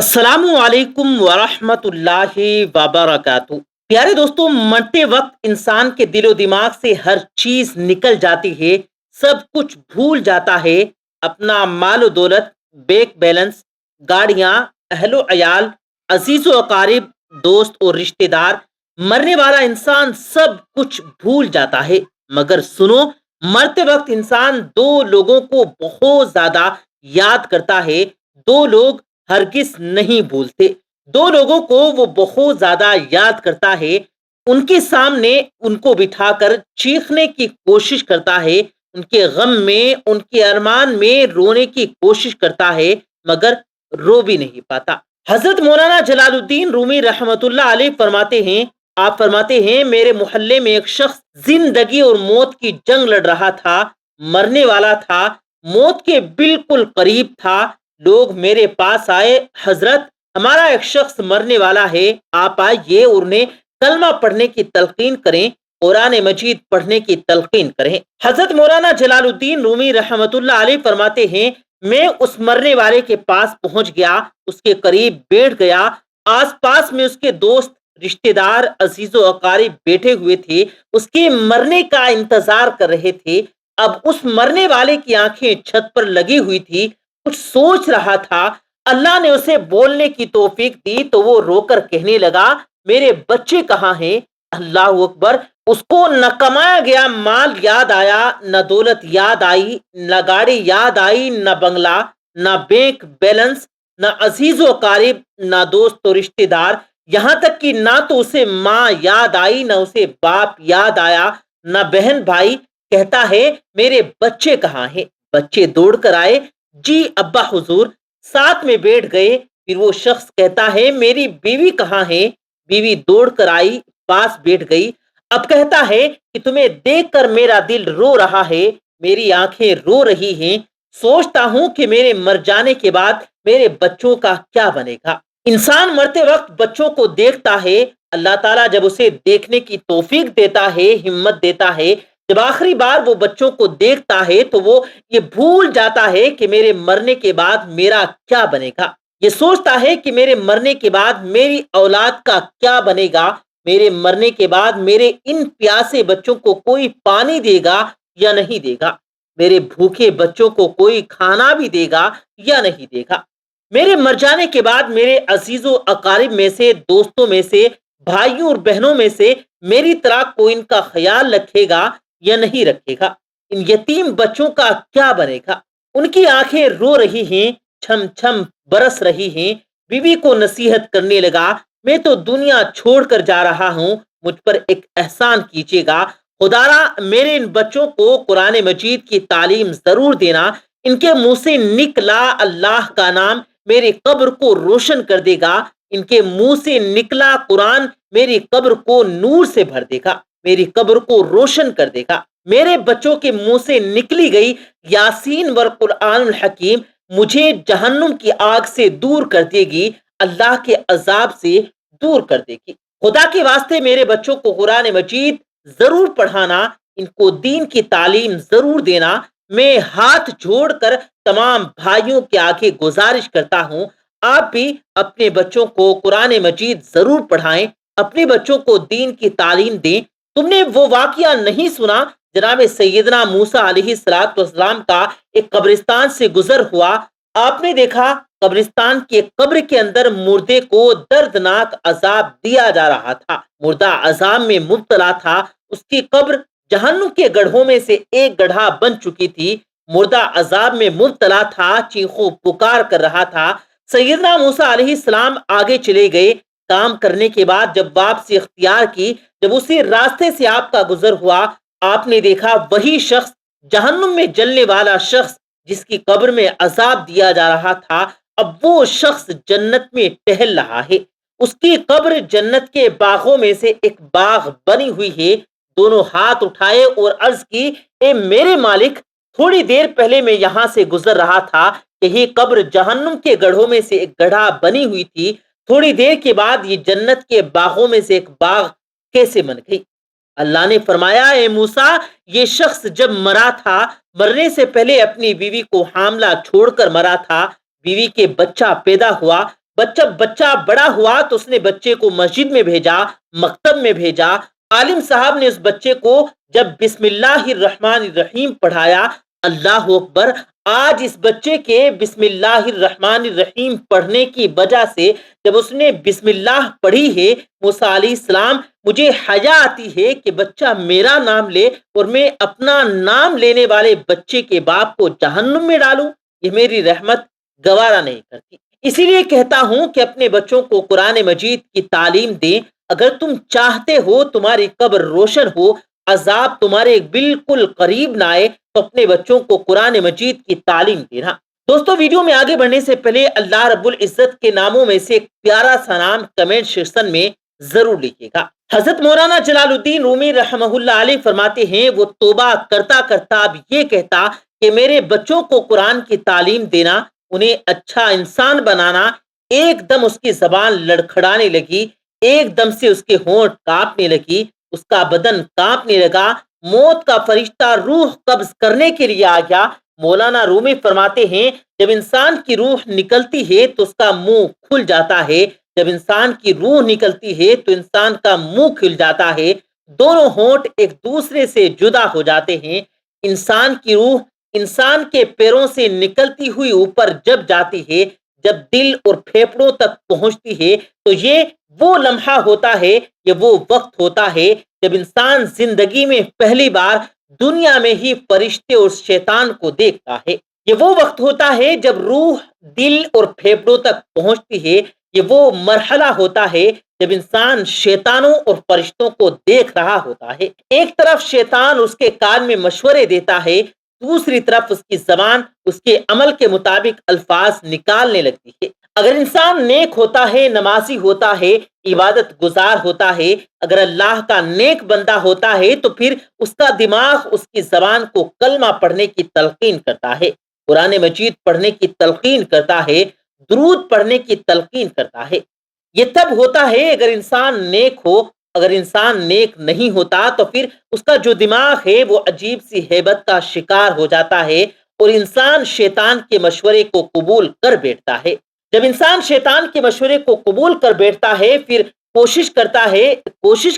السلام علیکم ورحمۃ اللہ وبرکاتہ۔ پیارے دوستوں، مرتے وقت انسان کے دل و دماغ سے ہر چیز نکل جاتی ہے، سب کچھ بھول جاتا ہے، اپنا مال و دولت، بینک بیلنس، گاڑیاں، اہل و عیال، عزیز و اقارب، دوست اور رشتہ دار۔ مرنے والا انسان سب کچھ بھول جاتا ہے، مگر سنو، مرتے وقت انسان دو لوگوں کو بہت زیادہ یاد کرتا ہے۔ دو لوگ ہرگز نہیں بھولتے، دو لوگوں کو وہ بہت زیادہ یاد کرتا ہے، ان کے سامنے ان کو بٹھا کر چیخنے کی کوشش کرتا ہے، ان کے غم میں، ان کے ارمان میں رونے کی کوشش کرتا ہے، مگر رو بھی نہیں پاتا۔ حضرت مولانا جلال الدین رومی رحمت اللہ علیہ فرماتے ہیں، آپ فرماتے ہیں، میرے محلے میں ایک شخص زندگی اور موت کی جنگ لڑ رہا تھا، مرنے والا تھا، موت کے بالکل قریب تھا۔ لوگ میرے پاس آئے، حضرت ہمارا ایک شخص مرنے والا ہے، آپ آئیے اور انہیں کلمہ پڑھنے کی تلقین کریں، قرآن مجید پڑھنے کی تلقین کریں۔ حضرت مولانا جلال الدین رومی رحمت اللہ علیہ فرماتے ہیں، میں اس مرنے والے کے پاس پہنچ گیا، اس کے قریب بیٹھ گیا، آس پاس میں اس کے دوست، رشتہ دار، عزیز و اقارب بیٹھے ہوئے تھے، اس کے مرنے کا انتظار کر رہے تھے۔ اب اس مرنے والے کی آنکھیں چھت پر لگی ہوئی تھی، کچھ سوچ رہا تھا۔ اللہ نے اسے بولنے کی توفیق دی تو وہ رو کر کہنے لگا، میرے بچے کہاں ہیں؟ اللہ اکبر! اس کو نہ کمایا گیا مال یاد آیا، نہ دولت یاد آئی، نہ گاڑی یاد آئی، نہ بنگلہ، نہ بینک بیلنس، نہ عزیز و اقارب، نہ دوست و رشتہ دار، یہاں تک کہ نہ تو اسے ماں یاد آئی، نہ اسے باپ یاد آیا، نہ بہن بھائی۔ کہتا ہے، میرے بچے کہاں ہیں؟ بچے دوڑ کر آئے، جی ابا حضور، ساتھ میں بیٹھ گئے۔ پھر وہ شخص کہتا ہے، میری بیوی کہاں ہے؟ بیوی دوڑ کر آئی، پاس بیٹھ گئی۔ اب کہتا ہے کہ تمہیں دیکھ کر میرا دل رو رہا ہے، میری آنکھیں رو رہی ہیں، سوچتا ہوں کہ میرے مر جانے کے بعد میرے بچوں کا کیا بنے گا۔ انسان مرتے وقت بچوں کو دیکھتا ہے، اللہ تعالیٰ جب اسے دیکھنے کی توفیق دیتا ہے، ہمت دیتا ہے، جب آخری بار وہ بچوں کو دیکھتا ہے تو وہ یہ بھول جاتا ہے کہ میرے مرنے کے بعد میرا کیا بنے گا۔ یہ سوچتا ہے کہ میرے مرنے کے بعد میری اولاد کا کیا بنے گا، میرے مرنے کے بعد میرے ان پیاسے بچوں کو کوئی پانی دے گا یا نہیں دے گا، میرے بھوکے بچوں کو کوئی کھانا بھی دے گا یا نہیں دے گا، میرے مر جانے کے بعد میرے عزیز و اقارب میں سے، دوستوں میں سے، بھائیوں اور بہنوں میں سے میری طرح کوئی ان کا خیال رکھے گا یا نہیں رکھے گا، ان یتیم بچوں کا کیا بنے گا۔ ان کی آنکھیں رو رہی ہیں، چھم چھم برس رہی ہیں۔ بیوی کو نصیحت کرنے لگا، میں تو دنیا چھوڑ کر جا رہا ہوں، مجھ پر ایک احسان کیجیے گا، خدارا میرے ان بچوں کو قرآن مجید کی تعلیم ضرور دینا، ان کے منہ سے نکلا اللہ کا نام میری قبر کو روشن کر دے گا، ان کے منہ سے نکلا قرآن میری قبر کو نور سے بھر دے گا، میری قبر کو روشن کر دے گا۔ میرے بچوں کے منہ سے نکلی گئی یاسین والقرآن الحکیم مجھے جہنم کی آگ سے دور کر دے گی، اللہ کے عذاب سے دور کر دے گی۔ خدا کے واسطے میرے بچوں کو قرآن مجید ضرور پڑھانا، ان کو دین کی تعلیم ضرور دینا۔ میں ہاتھ جوڑ کر تمام بھائیوں کے آگے گزارش کرتا ہوں، آپ بھی اپنے بچوں کو قرآن مجید ضرور پڑھائیں، اپنے بچوں کو دین کی تعلیم دیں۔ تم نے وہ واقعہ نہیں سنا جناب سیدنا موسیٰ علیہ السلام کا ایک قبرستان سے گزر ہوا؟ آپ نے دیکھا قبرستان کے قبر کے اندر مردے کو دردناک عذاب دیا جا رہا تھا، مردہ عذاب میں مبتلا تھا، اس کی قبر جہنم کے گڑھوں میں سے ایک گڑھا بن چکی تھی، مردہ عذاب میں مبتلا تھا، چیخو پکار کر رہا تھا۔ سیدنا موسیٰ علیہ السلام آگے چلے گئے، کام کرنے کے بعد جب واپسی اختیار کی، جب اسی راستے سے آپ کا گزر ہوا، آپ نے دیکھا وہی شخص، جہنم میں جلنے والا شخص جس کی قبر میں عذاب دیا جا رہا تھا، اب وہ شخص جنت میں ٹہل رہا ہے، اس کی قبر جنت کے باغوں میں سے ایک باغ بنی ہوئی ہے۔ دونوں ہاتھ اٹھائے اور عرض کی، اے میرے مالک، تھوڑی دیر پہلے میں یہاں سے گزر رہا تھا، یہی قبر جہنم کے گڑھوں میں سے ایک گڑھا بنی ہوئی تھی، تھوڑی دیر کے بعد یہ جنت کے باغوں میں سے ایک باغ کیسے بن گئی؟ اللہ نے فرمایا، اے موسیٰ، یہ شخص جب مرا تھا، مرنے سے پہلے اپنی بیوی کو حاملہ چھوڑ کر مرا تھا، بیوی کے بچہ پیدا ہوا، بچہ بڑا ہوا تو اس نے بچے کو مسجد میں بھیجا، مکتب میں بھیجا، عالم صاحب نے اس بچے کو جب بسم اللہ الرحمن الرحیم پڑھایا، اللہ اکبر، آج اس بچے کے بسم اللہ الرحمن الرحیم پڑھنے کی وجہ سے جب اس نے بسم اللہ پڑھی ہے موسیٰ علیہ السلام، مجھے حیا آتی ہے کہ بچہ میرا نام لے اور میں اپنا نام لینے والے بچے کے باپ کو جہنم میں ڈالوں، یہ میری رحمت گوارا نہیں کرتی۔ اسی لیے کہتا ہوں کہ اپنے بچوں کو قرآن مجید کی تعلیم دیں۔ اگر تم چاہتے ہو تمہاری قبر روشن ہو، عذاب تمہارے بالکل قریب نہ آئے، تو اپنے بچوں کو قرآن مجید کی تعلیم دینا۔ دوستو، ویڈیو میں آگے بڑھنے سے پہلے اللہ رب العزت کے ناموں میں سے ایک پیارا سا نام کمنٹ سیکشن میں ضرور لکھیے گا۔ حضرت مولانا جلال الدین رومی رحمہ اللہ علیہ فرماتے ہیں، وہ توبہ کرتا کرتا اب یہ کہتا کہ میرے بچوں کو قرآن کی تعلیم دینا، انہیں اچھا انسان بنانا۔ ایک دم اس کی زبان لڑکھڑانے لگی، ایک دم سے اس کے ہونٹ کانپنے لگی، اس کا بدن کانپنے لگا، موت کا فرشتہ روح قبض کرنے کے لیے آ گیا۔ مولانا رومی فرماتے ہیں، جب انسان کی روح نکلتی ہے تو اس کا منہ کھل جاتا ہے، جب انسان کی روح نکلتی ہے تو انسان کا منہ کھل جاتا ہے، دونوں ہونٹ ایک دوسرے سے جدا ہو جاتے ہیں۔ انسان کی روح انسان کے پیروں سے نکلتی ہوئی اوپر جب جاتی ہے، جب دل اور پھیپھڑوں تک پہنچتی ہے، تو یہ وہ لمحہ ہوتا ہے، یہ وہ وقت ہوتا ہے جب انسان زندگی میں پہلی بار دنیا میں ہی فرشتے اور شیطان کو دیکھتا ہے۔ یہ وہ وقت ہوتا ہے جب روح دل اور پھیپھڑوں تک پہنچتی ہے۔ یہ وہ مرحلہ ہوتا ہے جب انسان شیطانوں اور فرشتوں کو دیکھ رہا ہوتا ہے۔ ایک طرف شیطان اس کے کان میں مشورے دیتا ہے، دوسری طرف اس کی زبان اس کے عمل کے مطابق الفاظ نکالنے لگتی ہے۔ اگر انسان نیک ہوتا ہے، نمازی ہوتا ہے، عبادت گزار ہوتا ہے، اگر اللہ کا نیک بندہ ہوتا ہے، تو پھر اس کا دماغ اس کی زبان کو کلمہ پڑھنے کی تلقین کرتا ہے، قرآن مجید پڑھنے کی تلقین کرتا ہے، درود پڑھنے کی تلقین کرتا ہے۔ یہ تب ہوتا ہے اگر انسان نیک ہو۔ اگر انسان نیک نہیں ہوتا تو پھر اس کا جو دماغ ہے وہ عجیب سی ہیبت کا شکار ہو جاتا ہے اور انسان شیطان کے مشورے کو قبول کر بیٹھتا ہے۔ جب انسان شیطان کے مشورے کو قبول کر بیٹھتا ہے، پھر کوشش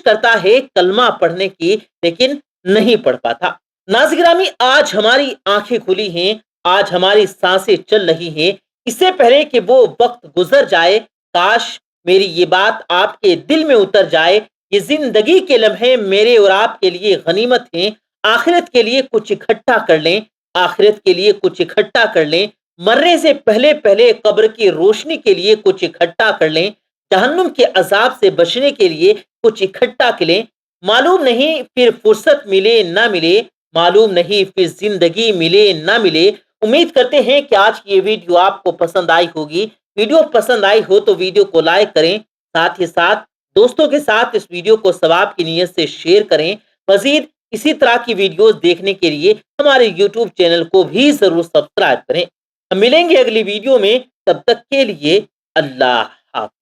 کرتا ہے کلمہ پڑھنے کی، لیکن نہیں پڑھ پاتا۔ ناظرین گرامی، آج ہماری آنکھیں کھلی ہیں، آج ہماری سانسیں چل رہی ہیں۔ اس سے پہلے کہ وہ وقت گزر جائے، کاش میری یہ بات آپ کے دل میں اتر جائے۔ یہ زندگی کے لمحے میرے اور آپ کے لیے غنیمت ہیں۔ آخرت کے لیے کچھ اکٹھا کر لیں، آخرت کے لیے کچھ اکٹھا کر لیں۔ مرنے سے پہلے قبر کی روشنی کے لیے کچھ اکٹھا کر لیں، جہنم کے عذاب سے بچنے کے لیے کچھ اکٹھا کر لیں۔ معلوم نہیں پھر فرصت ملے نہ ملے، معلوم نہیں پھر زندگی ملے نہ ملے۔ امید کرتے ہیں کہ آج کی یہ ویڈیو آپ کو پسند آئی ہوگی۔ ویڈیو پسند آئی ہو تو ویڈیو کو لائک کریں، ساتھ ہی ساتھ دوستوں کے ساتھ اس ویڈیو کو ثواب کی نیت سے شیئر کریں۔ مزید اسی طرح کی ویڈیوز دیکھنے کے لیے ہمارے یوٹیوب چینل کو بھی ضرور سبسکرائب کریں۔ ہم ملیں گے اگلی ویڈیو میں، تب تک کے لیے اللہ حافظ۔